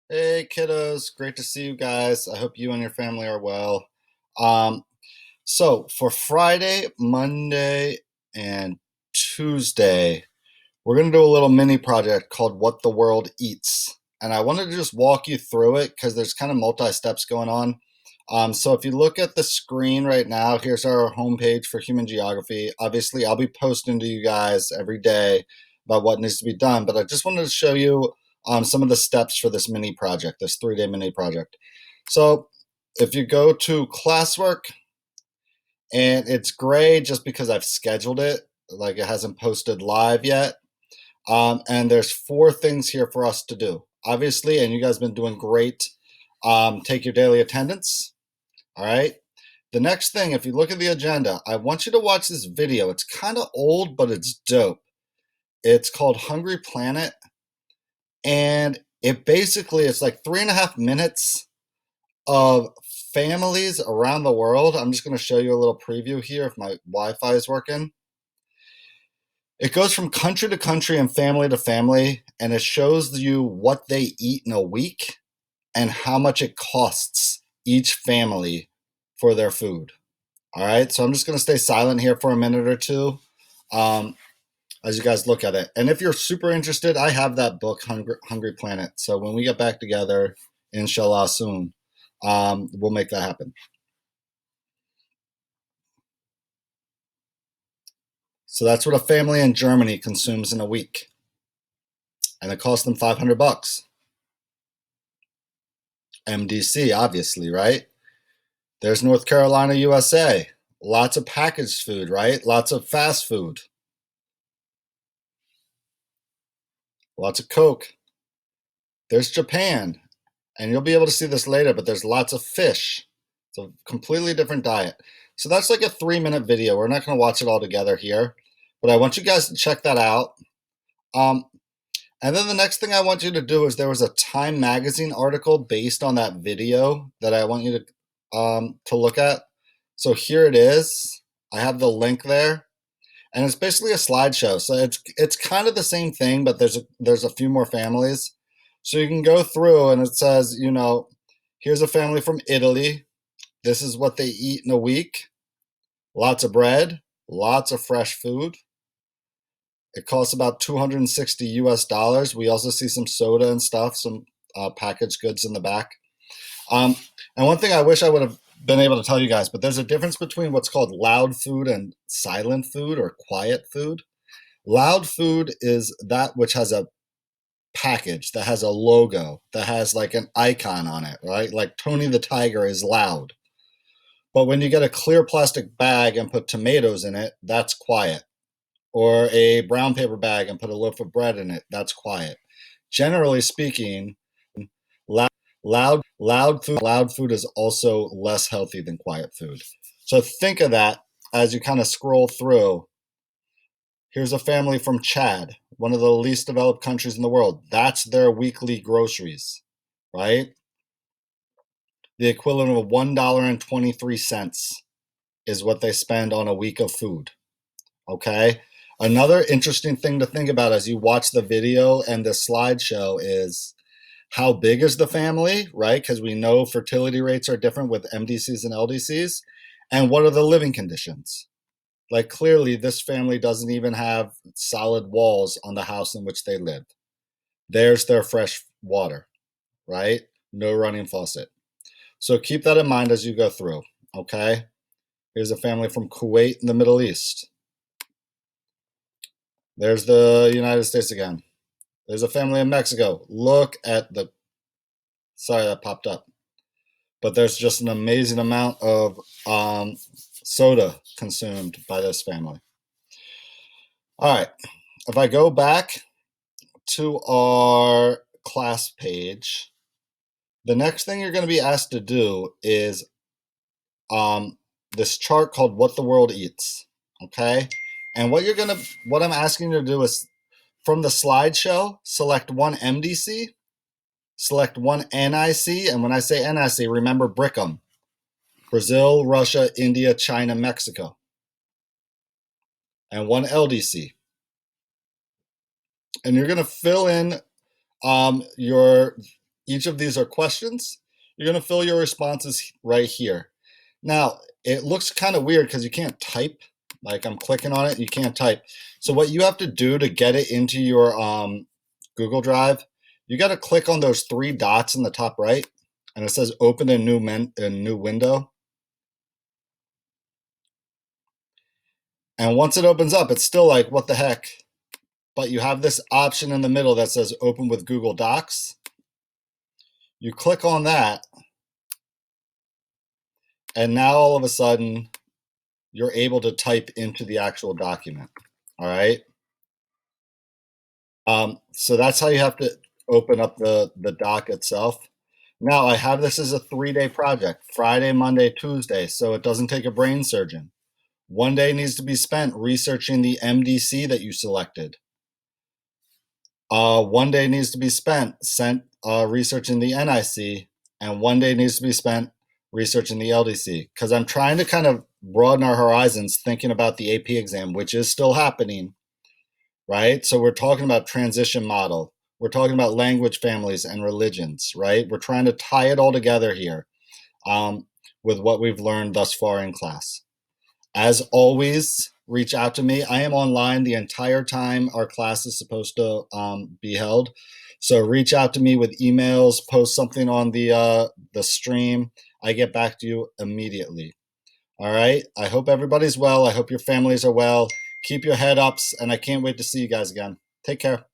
Hey kiddos, great to see you guys. I hope you and your family are well. Um, so for Friday, Monday, and Tuesday, we're gonna do a little mini project called What the World Eats. And I wanted to just walk you through it because there's kind of multi-steps going on. So if you look at the screen right now, here's our homepage for human geography. Obviously, I'll be posting to you guys every day about what needs to be done, but I just wanted to show you some of the steps for this mini project, this 3-day mini project. So if you go to classwork, and it's gray just because I've scheduled it, like it hasn't posted live yet. And there's 4 things here for us to do. Obviously, and you guys have been doing great. Take your daily attendance. All right. The next thing, if you look at the agenda, I want you to watch this video. It's kind of old, but it's dope. It's called Hungry Planet. And it's like 3.5 minutes of families around the world. I'm just going to show you a little preview here if my Wi-Fi is working. It goes from country to country and family to family, and it shows you what they eat in a week and how much it costs each family for their food. All right, so I'm just going to stay silent here for a minute or two um, as you guys look at it. And if you're super interested, I have that book, Hungry Planet. So when we get back together, inshallah soon, we'll make that happen. So that's what a family in Germany consumes in a week, and it costs them $500. MDC, obviously, right? There's North Carolina, USA. Lots of packaged food, right? Lots of fast food. Lots of Coke. There's Japan, and you'll be able to see this later, but there's lots of fish. It's a completely different diet. So that's like a 3-minute video. We're not going to watch it all together here, but I want you guys to check that out. Um, and then the next thing I want you to do is there was a Time Magazine article based on that video that I want you to look at. So here it is. I have the link there, and it's basically a slideshow. So it's kind of the same thing, but there's a few more families. So you can go through, and it says, here's a family from Italy. This is what they eat in a week. Lots of bread, lots of fresh food. It costs about 260 US dollars. We also see some soda and stuff, some packaged goods in the back. Um, and one thing I wish I would have been able to tell you guys, but there's a difference between what's called loud food and silent food or quiet food. Loud food is that which has a package, that has a logo, that has like an icon on it, right? Like Tony the Tiger is loud. But when you get a clear plastic bag and put tomatoes in it, that's quiet. Or a brown paper bag and put a loaf of bread in it, that's quiet. Generally speaking, loud food is also less healthy than quiet food. So think of that as you kind of scroll through. Here's a family from Chad, one of the least developed countries in the world. That's their weekly groceries, right? The equivalent of $1.23 is what they spend on a week of food. Okay. Another interesting thing to think about as you watch the video and the slideshow is how big is the family, right? Because we know fertility rates are different with MDCs and LDCs. And what are the living conditions? Like clearly, this family doesn't even have solid walls on the house in which they live. There's their fresh water, right? No running faucet. So keep that in mind as you go through, okay? Here's a family from Kuwait in the Middle East. There's the United States again. There's a family in Mexico. Look at the, sorry that popped up. But there's just an amazing amount of soda consumed by this family. All right, if I go back to our class page, the next thing you're going to be asked to do is this chart called What the World Eats. Okay, and what I'm asking you to do is from the slideshow, select one MDC, select one NIC, and when I say NIC, remember BRICM: Brazil, Russia, India, China, Mexico, and one LDC. And you're going to fill in your Each of these are questions. You're going to fill your responses right here. Now, it looks kind of weird because you can't type. Like I'm clicking on it, you can't type. So what you have to do to get it into your Google Drive, you got to click on those three dots in the top right, and it says open a new window. And once it opens up, it's still like, what the heck? But you have this option in the middle that says open with Google Docs. You click on that, and now all of a sudden, you're able to type into the actual document. All right. So that's how you have to open up the doc itself. Now I have this as a 3-day project, Friday, Monday, Tuesday, so it doesn't take a brain surgeon. One day needs to be spent researching the MDC that you selected. One day needs to be spent researching the NIC, and one day needs to be spent researching the LDC, because I'm trying to kind of broaden our horizons thinking about the AP exam, which is still happening, right? So we're talking about transition model. We're talking about language families and religions, right? We're trying to tie it all together here with what we've learned thus far in class. As always, reach out to me. I am online the entire time our class is supposed to be held. So reach out to me with emails, post something on the stream. I get back to you immediately. All right. I hope everybody's well. I hope your families are well. Keep your head ups, and I can't wait to see you guys again. Take care.